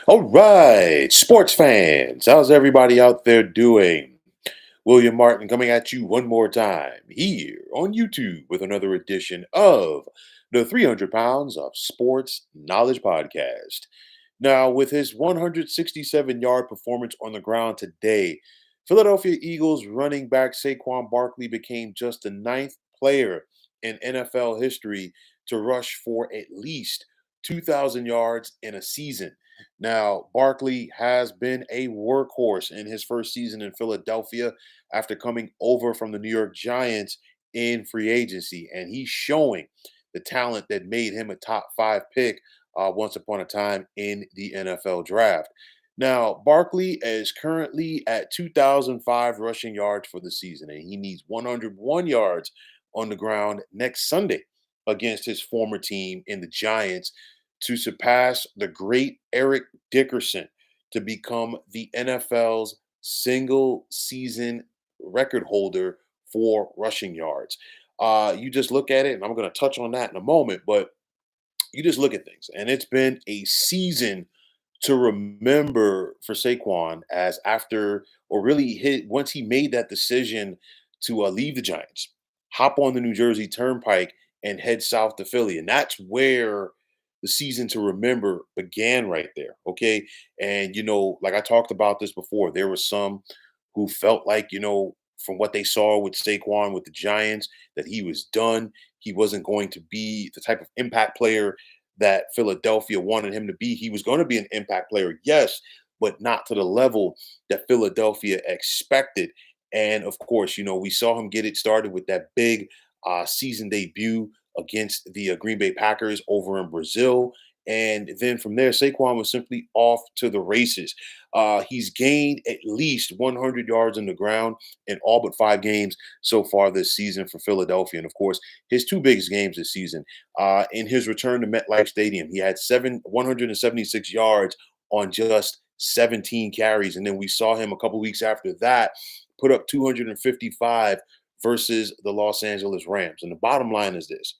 All right, sports fans, how's everybody out there doing? William Martin coming at you one more time here on YouTube with another edition of the 300 Pounds of Sports Knowledge Podcast. Now, with his 167-yard performance on the ground today, Philadelphia Eagles running back Saquon Barkley became just the ninth player in NFL history to rush for at least 2,000 yards in a season. Now, Barkley has been a workhorse in his first season in Philadelphia after coming over from the New York Giants in free agency, and he's showing the talent that made him a top five pick once upon a time in the NFL draft. Now, Barkley is currently at 2,005 rushing yards for the season, and he needs 101 yards on the ground next Sunday against his former team in the Giants to surpass the great Eric Dickerson to become the NFL's single season record holder for rushing yards. You just look at it, and I'm going to touch on that in a moment, but you just look at things, and it's been a season to remember for Saquon as after, or really hit once he made that decision to leave the Giants, hop on the New Jersey Turnpike, and head south to Philly, and that's where the season to remember began right there. Okay, and like I talked about this before, there were some who felt like from what they saw with Saquon with the Giants that he was done. He wasn't going to be the type of impact player that Philadelphia wanted him to be. He was going to be an impact player, yes, but not to the level that Philadelphia expected. And of course, we saw him get it started with that big season debut against the Green Bay Packers over in Brazil. And then from there, Saquon was simply off to the races. He's gained at least 100 yards on the ground in all but 5 games so far this season for Philadelphia. And of course, his two biggest games this season. In his return to MetLife Stadium, he had 176 yards on just 17 carries. And then we saw him a couple weeks after that put up 255 versus the Los Angeles Rams. And the bottom line is this: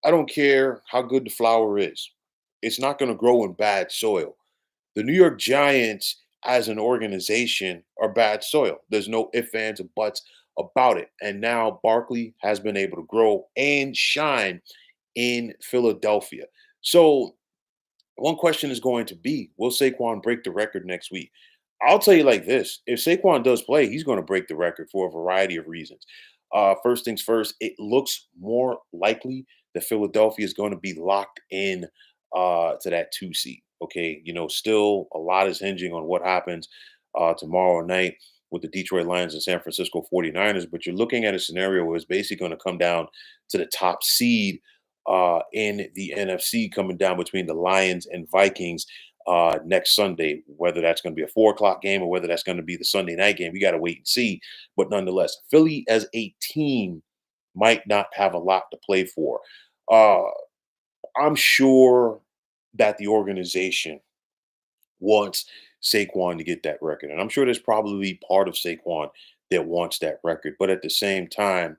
I don't care how good the flower is, it's not going to grow in bad soil. The New York Giants, as an organization, are bad soil. There's no ifs, ands, and buts about it. And now Barkley has been able to grow and shine in Philadelphia. So, one question is going to be, will Saquon break the record next week? I'll tell you like this: if Saquon does play, he's going to break the record for a variety of reasons. First things first, it looks more likely that Philadelphia is going to be locked in to that 2 seed. Okay, still a lot is hinging on what happens tomorrow night with the Detroit Lions and San Francisco 49ers, but you're looking at a scenario where it's basically going to come down to the top seed in the NFC, coming down between the Lions and Vikings next Sunday. Whether that's going to be a 4 o'clock game or whether that's going to be the Sunday night game, we got to wait and see. But nonetheless, Philly as a team might not have a lot to play for. Uh, I'm sure that the organization wants Saquon to get that record. And I'm sure there's probably part of Saquon that wants that record. But at the same time,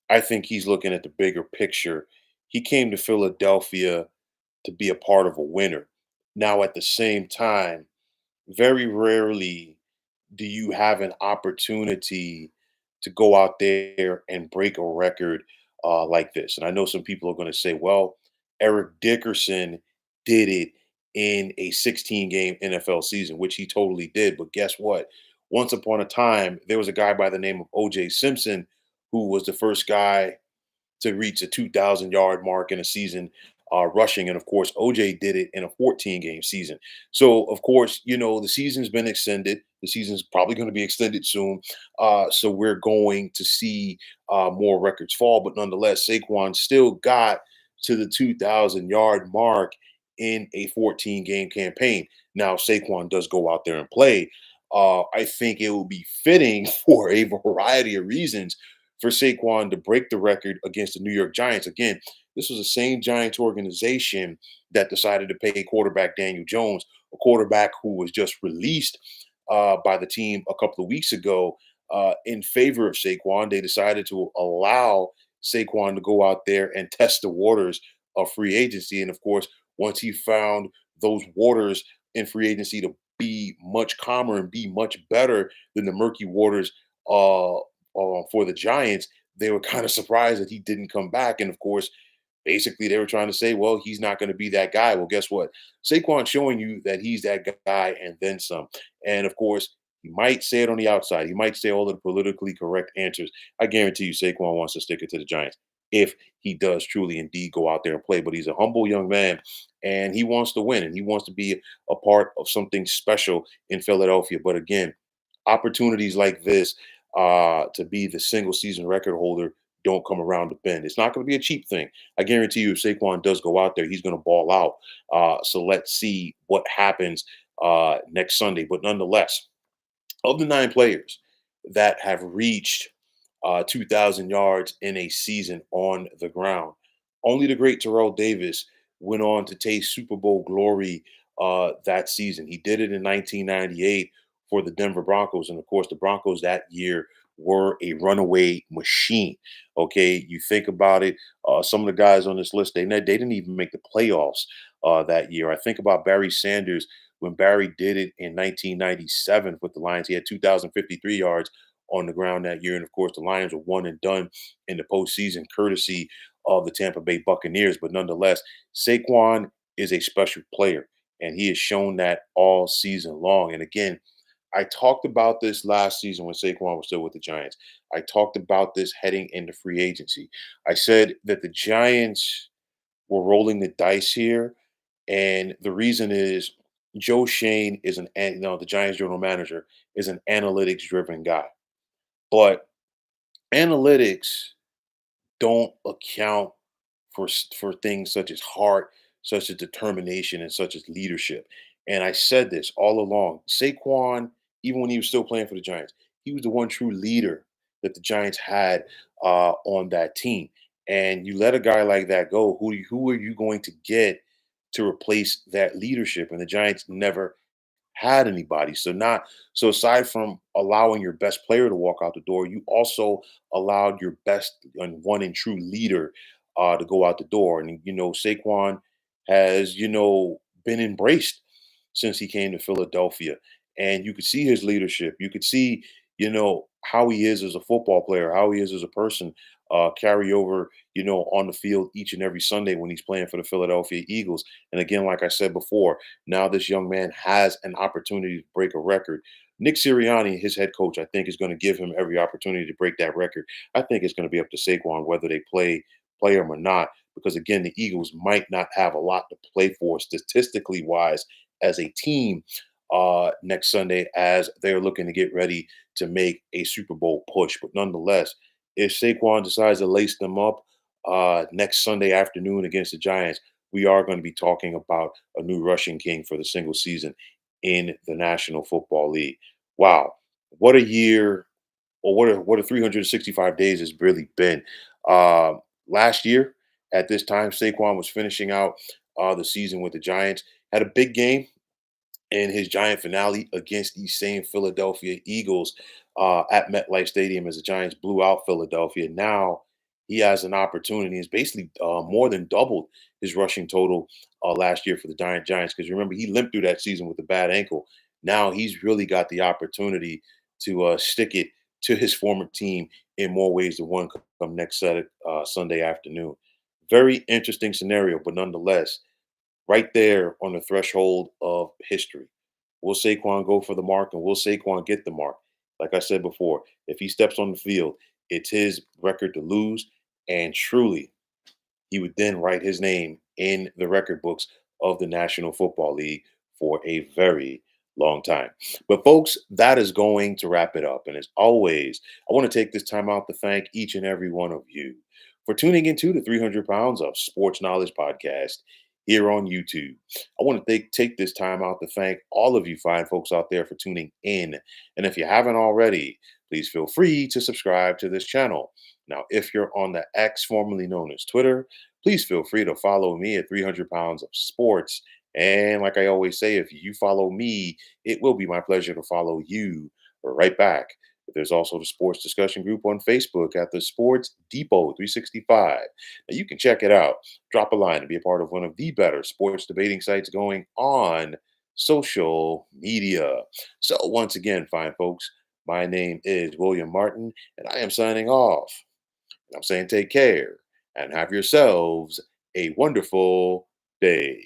I think he's looking at the bigger picture. He came to Philadelphia to be a part of a winner. Now, at the same time, very rarely do you have an opportunity to go out there and break a record like this. And I know some people are going to say, well, Eric Dickerson did it in a 16-game NFL season, which he totally did. But guess what? Once upon a time, there was a guy by the name of O.J. Simpson who was the first guy to reach a 2,000-yard mark in a season rushing. And of course, OJ did it in a 14-game season. So, of course, the season's been extended. The season's probably going to be extended soon. So, we're going to see more records fall. But nonetheless, Saquon still got to the 2,000-yard mark in a 14-game campaign. Now, Saquon does go out there and play. I think it will be fitting for a variety of reasons for Saquon to break the record against the New York Giants. Again, this was the same Giants organization that decided to pay quarterback Daniel Jones, a quarterback who was just released by the team a couple of weeks ago in favor of Saquon. They decided to allow Saquon to go out there and test the waters of free agency. And of course, once he found those waters in free agency to be much calmer and be much better than the murky waters for the Giants, they were kind of surprised that he didn't come back. And of course, basically they were trying to say, well, he's not going to be that guy. Well, guess what? Saquon's showing you that he's that guy and then some. And of course, he might say it on the outside. He might say all of the politically correct answers. I guarantee you, Saquon wants to stick it to the Giants if he does truly indeed go out there and play. But he's a humble young man and he wants to win and he wants to be a part of something special in Philadelphia. But again, opportunities like this to be the single season record holder don't come around the bend. It's not going to be a cheap thing. I guarantee you, if Saquon does go out there, he's going to ball out. So let's see what happens next Sunday. But nonetheless, of the 9 players that have reached 2,000 yards in a season on the ground, only the great Terrell Davis went on to taste Super Bowl glory that season. He did it in 1998 for the Denver Broncos. And of course, the Broncos that year were a runaway machine. Okay, you think about it. Some of the guys on this list, they didn't even make the playoffs that year. I think about Barry Sanders when Barry did it in 1997 with the Lions. He had 2,053 yards on the ground that year. And of course, the Lions were one and done in the postseason, courtesy of the Tampa Bay Buccaneers. But nonetheless, Saquon is a special player, and he has shown that all season long. And again, I talked about this last season when Saquon was still with the Giants. I talked about this heading into free agency. I said that the Giants were rolling the dice here, and the reason is Joe Shane is the Giants general manager is an analytics driven guy, but analytics don't account for things such as heart, such as determination, and such as leadership. And I said this all along. Saquon, even when he was still playing for the Giants, he was the one true leader that the Giants had on that team. And you let a guy like that go, who are you going to get to replace that leadership? And the Giants never had anybody. So aside from allowing your best player to walk out the door, you also allowed your best and one and true leader to go out the door. And Saquon has been embraced since he came to Philadelphia, and you could see his leadership. You could see how he is as a football player, how he is as a person. Carry over, on the field each and every Sunday when he's playing for the Philadelphia Eagles. And again, like I said before, now this young man has an opportunity to break a record. Nick Sirianni, his head coach, I think is going to give him every opportunity to break that record. I think it's going to be up to Saquon whether they play him or not, because again, the Eagles might not have a lot to play for statistically wise as a team next Sunday as they're looking to get ready to make a Super Bowl push. But nonetheless, if Saquon decides to lace them up next Sunday afternoon against the Giants, we are going to be talking about a new rushing king for the single season in the National Football League. Wow, what a year, or what a 365 days has really been. Uh, Last year at this time, Saquon was finishing out the season with the Giants. Had a big game in his giant finale against these same Philadelphia Eagles at MetLife Stadium as the Giants blew out Philadelphia. Now he has an opportunity. He's basically more than doubled his rushing total last year for the Giants. Because remember, he limped through that season with a bad ankle. Now he's really got the opportunity to stick it to his former team in more ways than one come next Sunday afternoon. Very interesting scenario, but nonetheless, right there on the threshold of history. Will Saquon go for the mark, and will Saquon get the mark? Like I said before, if he steps on the field, it's his record to lose. And truly, he would then write his name in the record books of the National Football League for a very long time. But folks, that is going to wrap it up. And as always, I want to take this time out to thank each and every one of you for tuning into the 300 Pounds of Sports Knowledge podcast here on YouTube. I want to take this time out to thank all of you fine folks out there for tuning in. And if you haven't already, please feel free to subscribe to this channel. Now, if you're on the X, formerly known as Twitter, please feel free to follow me at 300 Pounds of Sports. And like I always say, if you follow me, it will be my pleasure to follow you right back. There's also the sports discussion group on Facebook at the Sports Depot 365. Now you can check it out. Drop a line and be a part of one of the better sports debating sites going on social media. So, once again, fine folks, my name is William Martin, and I am signing off. And I'm saying take care and have yourselves a wonderful day.